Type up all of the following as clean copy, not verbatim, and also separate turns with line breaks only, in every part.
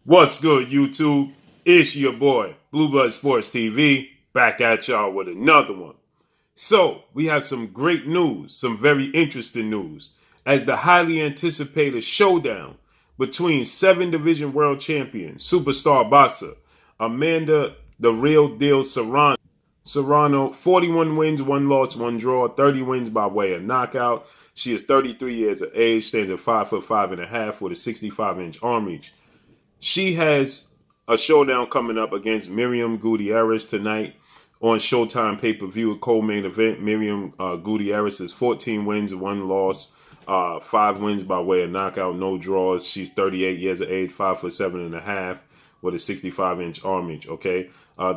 What's good, YouTube? It's your boy, Blue Blood Sports TV, back at y'all with another one. So, we have some great news, some very interesting news, as the highly anticipated showdown between 7-division world champion, superstar boxer, Amanda the Real Deal Serrano. Serrano, 41 wins, 1 loss, 1 draw, 30 wins by way of knockout. She is 33 years of age, stands at 5'5.5" with a 65-inch arm reach. She has a showdown coming up against Miriam Gutierrez tonight on Showtime pay-per-view, a co-main event. Miriam Gutierrez is 14 wins, 1 loss, 5 wins by way of knockout, no draws. She's 38 years of age, 5'7.5" with a 65-inch arm reach, okay?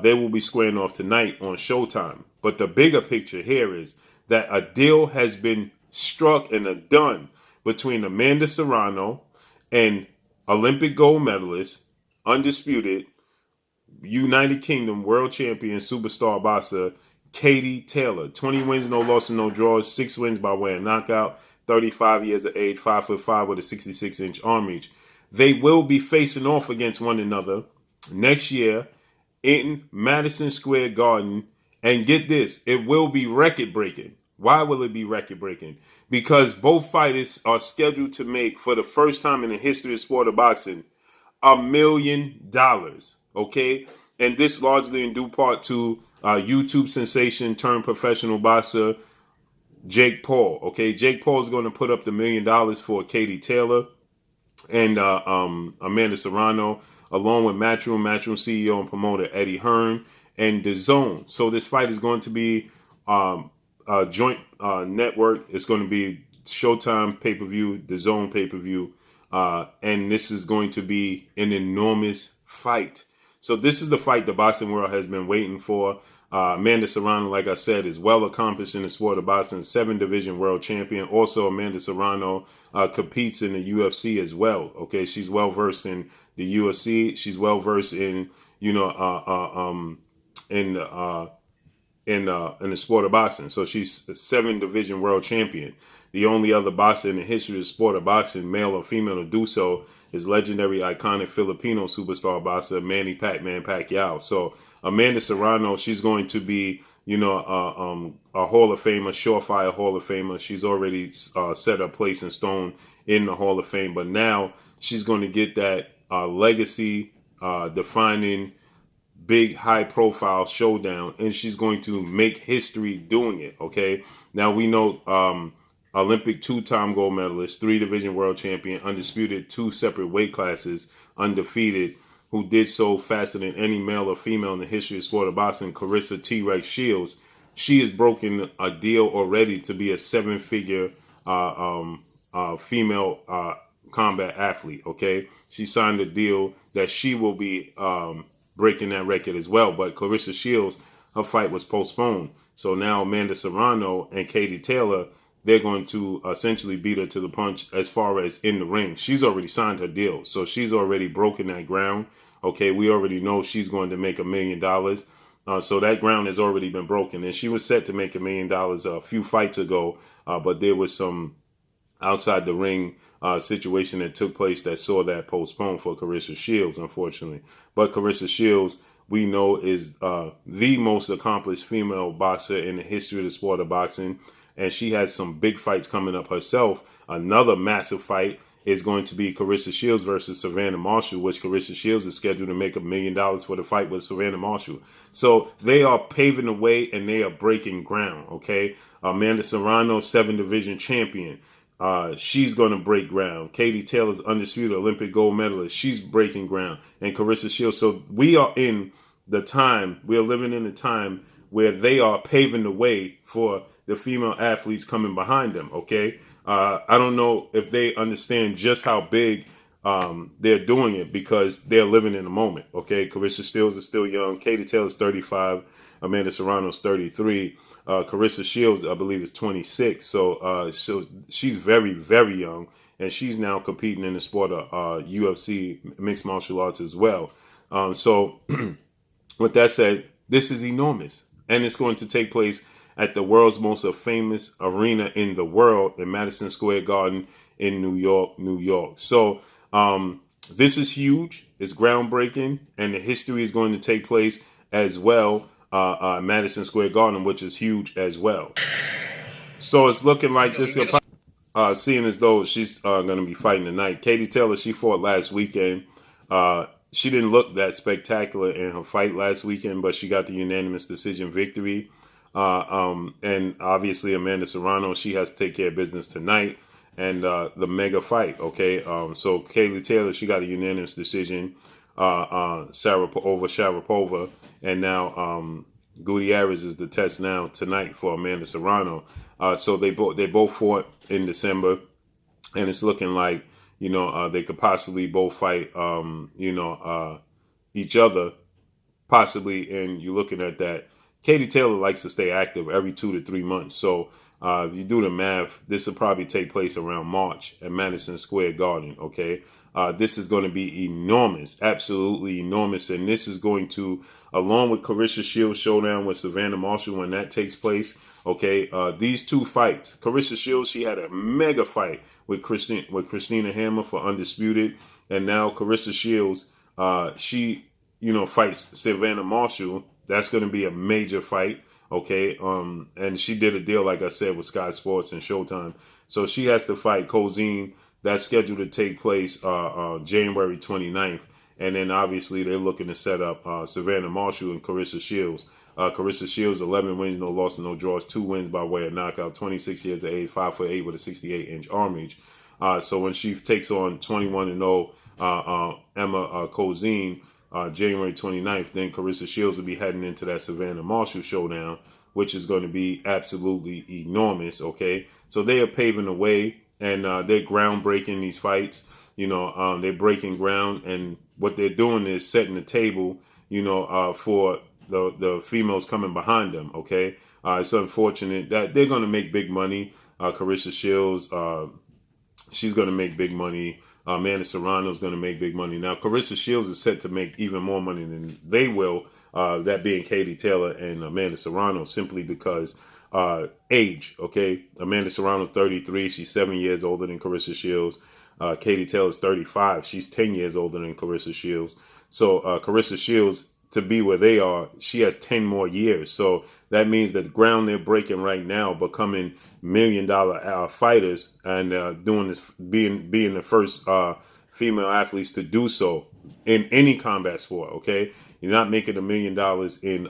They will be squaring off tonight on Showtime. But the bigger picture here is that a deal has been struck and done between Amanda Serrano and Olympic gold medalist, undisputed, United Kingdom world champion, superstar boxer, Katie Taylor. 20 wins, no losses, no draws, 6 wins by way of knockout, 35 years of age, 5'5" with a 66-inch arm reach. They will be facing off against one another next year in Madison Square Garden. And get this, it will be record-breaking. Why will it be record-breaking? Because both fighters are scheduled to make, for the first time in the history of sport of boxing, $1 million, okay? And this largely in due part to YouTube sensation turned professional boxer Jake Paul, okay? Jake Paul is going to put up the $1 million for Katie Taylor and Amanda Serrano, along with Matchroom CEO and promoter Eddie Hearn, and DAZN. So this fight is going to be a joint network. It's going to be Showtime pay-per-view, DAZN pay-per-view, and this is going to be an enormous fight. So this is the fight the boxing world has been waiting for. Amanda Serrano, like I said, is well accomplished in the sport of boxing, 7-division world champion. Also, Amanda Serrano competes in the UFC as well. Okay, she's well versed in the UFC. She's well versed in in the sport of boxing. So she's a 7-division world champion. The only other boxer in the history of the sport of boxing, male or female, to do so is legendary, iconic Filipino superstar boxer Manny Pacman Pacquiao. So Amanda Serrano, she's going to be, a Hall of Famer, surefire Hall of Famer. She's already set her place in stone in the Hall of Fame, but now she's going to get that legacy defining big high-profile showdown, and she's going to make history doing it, okay? Now, we know Olympic 2-time gold medalist, 3-division world champion, undisputed, 2 separate weight classes, undefeated, who did so faster than any male or female in the history of sport of boxing, Clarissa T-Rex Shields. She has broken a deal already to be a 7-figure female combat athlete, okay? She signed a deal that she will be breaking that record as well. But Clarissa Shields, her fight was postponed. So now Amanda Serrano and Katie Taylor, they're going to essentially beat her to the punch as far as in the ring. She's already signed her deal. So she's already broken that ground. Okay, we already know she's going to make $1 million. So that ground has already been broken. And she was set to make $1 million a few fights ago. But there was some outside the ring situation that took place that saw that postponed for Clarissa Shields, unfortunately. But Clarissa Shields, we know, is the most accomplished female boxer in the history of the sport of boxing. And she has some big fights coming up herself. Another massive fight is going to be Clarissa Shields versus Savannah Marshall, which Clarissa Shields is scheduled to make $1 million for the fight with Savannah Marshall. So they are paving the way and they are breaking ground, okay? Amanda Serrano, 7-division champion. She's going to break ground. Katie Taylor's undisputed Olympic gold medalist. She's breaking ground. And Clarissa Shields. So we are living in a time where they are paving the way for the female athletes coming behind them, okay? I don't know if they understand just how big they're doing it, because they're living in the moment, okay? Clarissa Shields is still young. Katie Taylor's 35. Amanda Serrano's 33. Clarissa Shields, I believe, is 26. So she's very, very young, and she's now competing in the sport of UFC, mixed martial arts as well. So with that said, this is enormous, and it's going to take place at the world's most famous arena in the world, in Madison Square Garden in New York, New York. So This is huge. It's groundbreaking, and the history is going to take place as well. Madison Square Garden, which is huge as well. So it's looking like this. Seeing as though she's going to be fighting tonight. Katie Taylor, she fought last weekend. She didn't look that spectacular in her fight last weekend, but she got the unanimous decision victory. And obviously Amanda Serrano, she has to take care of business tonight. And the mega fight, okay? So Kaylee Taylor, she got a unanimous decision over Sharapova. And now Gutierrez is the test now tonight for Amanda Serrano. So they both fought in December, and it's looking like, they could possibly both fight, each other, possibly. And you're looking at that. Katie Taylor likes to stay active every 2 to 3 months. So if you do the math, this will probably take place around March at Madison Square Garden, okay? This is going to be enormous, absolutely enormous. And this is going to, along with Clarissa Shields' showdown with Savannah Marshall when that takes place, okay, these two fights. Clarissa Shields, she had a mega fight with Christina Hammer for Undisputed. And now Clarissa Shields, she, fights Savannah Marshall. That's going to be a major fight. Okay, and she did a deal, like I said, with Sky Sports and Showtime. So she has to fight Cozine. That's scheduled to take place January 29th. And then obviously they're looking to set up Savannah Marshall and Clarissa Shields. Clarissa Shields, 11 wins, no loss, no draws, 2 wins by way of knockout, 26 years of age, 5'8" with a 68-inch arm reach. So when she takes on 21-0 Emma Cozine, January 29th, then Clarissa Shields will be heading into that Savannah Marshall showdown, which is going to be absolutely enormous, okay? So they are paving the way, and they're groundbreaking these fights. They're breaking ground, and what they're doing is setting the table, for the females coming behind them, okay? It's unfortunate that they're going to make big money. Clarissa Shields, she's going to make big money. Amanda Serrano is going to make big money. Now, Clarissa Shields is set to make even more money than they will, that being Katie Taylor and Amanda Serrano, simply because age, okay? Amanda Serrano, 33. She's 7 years older than Clarissa Shields. Katie Taylor's 35. She's 10 years older than Clarissa Shields. So Clarissa Shields, to be where they are, she has 10 more years. So that means that the ground they're breaking right now, becoming $1 million fighters, and doing this, being the first female athletes to do so in any combat sport. Okay, you're not making $1 million in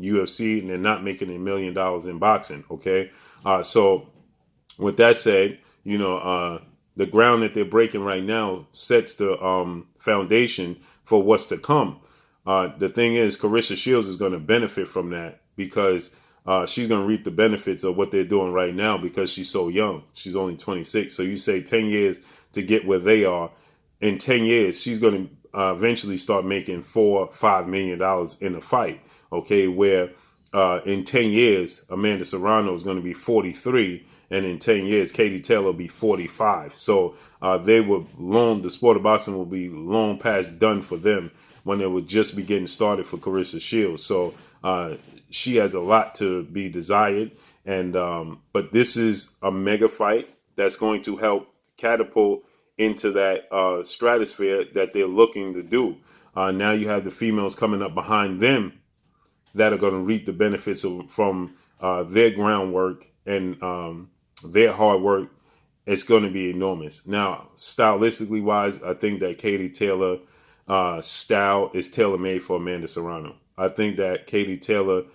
UFC, and they're not making $1 million in boxing. Okay, so with that said, the ground that they're breaking right now sets the foundation for what's to come. The thing is, Clarissa Shields is going to benefit from that, because she's going to reap the benefits of what they're doing right now, because she's so young. She's only 26. So you say 10 years to get where they are. In 10 years, she's going to eventually start making $4-5 million in a fight. Okay, where in 10 years, Amanda Serrano is going to be 43. And in 10 years, Katie Taylor will be 45. So the sport of boxing will be long past done for them, when it would just be getting started for Clarissa Shields. So she has a lot to be desired. And but this is a mega fight that's going to help catapult into that stratosphere that they're looking to do. Now you have the females coming up behind them that are going to reap the benefits from their groundwork and their hard work. It's going to be enormous. Now, stylistically wise, I think that Katie Taylor style is tailor-made for Amanda Serrano. I think that Katie Taylor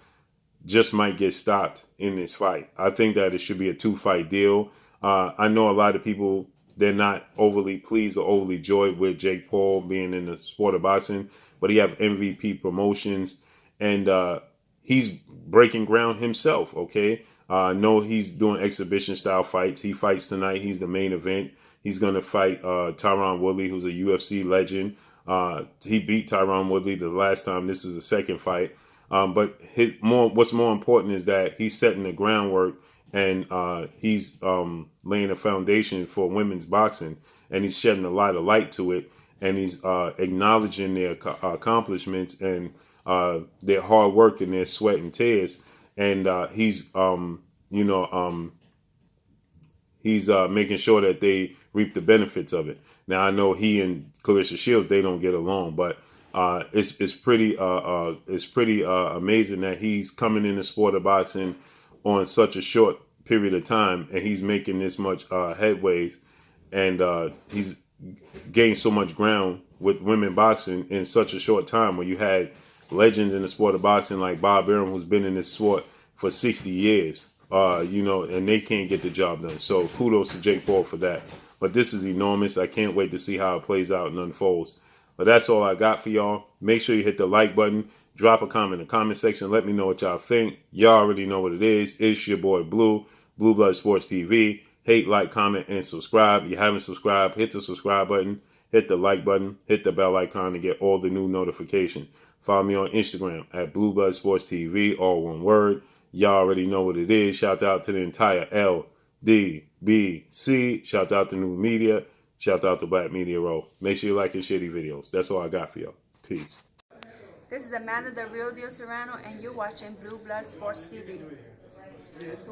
just might get stopped in this fight. I think that it should be a 2-fight deal. I know a lot of people, they're not overly pleased or overly joyed with Jake Paul being in the sport of boxing, but he have MVP promotions, and he's breaking ground himself, okay? I know he's doing exhibition style fights. He fights tonight. He's the main event. He's going to fight Tyron Woodley, who's a UFC legend. He beat Tyron Woodley the last time. This is the second fight. But what's more important is that he's setting the groundwork, and he's laying a foundation for women's boxing, and he's shedding a lot of light to it, and he's acknowledging their accomplishments and their hard work and their sweat and tears, and he's making sure that they reap the benefits of it. Now I know he and Clarissa Shields, they don't get along, but it's pretty amazing that he's coming in the sport of boxing on such a short period of time, and he's making this much headways, and he's gained so much ground with women boxing in such a short time. When you had legends in the sport of boxing like Bob Arum, who's been in this sport for 60 years, and they can't get the job done. So kudos to Jake Paul for that. But this is enormous. I can't wait to see how it plays out and unfolds. But that's all I got for y'all. Make sure you hit the like button. Drop a comment in the comment section. Let me know what y'all think. Y'all already know what it is. It's your boy Blue Blood Sports TV. Hate, like, comment, and subscribe. If you haven't subscribed, hit the subscribe button. Hit the like button. Hit the bell icon to get all the new notifications. Follow me on Instagram at Blue Blood Sports TV, all one word. Y'all already know what it is. Shout out to the entire LDBC. Shout out to New Media. Shout out to Black Media Row. Make sure you like and share these videos. That's all I got for y'all. Peace.
This is Amanda, the real deal Serrano, and you're watching Blue Blood Sports TV.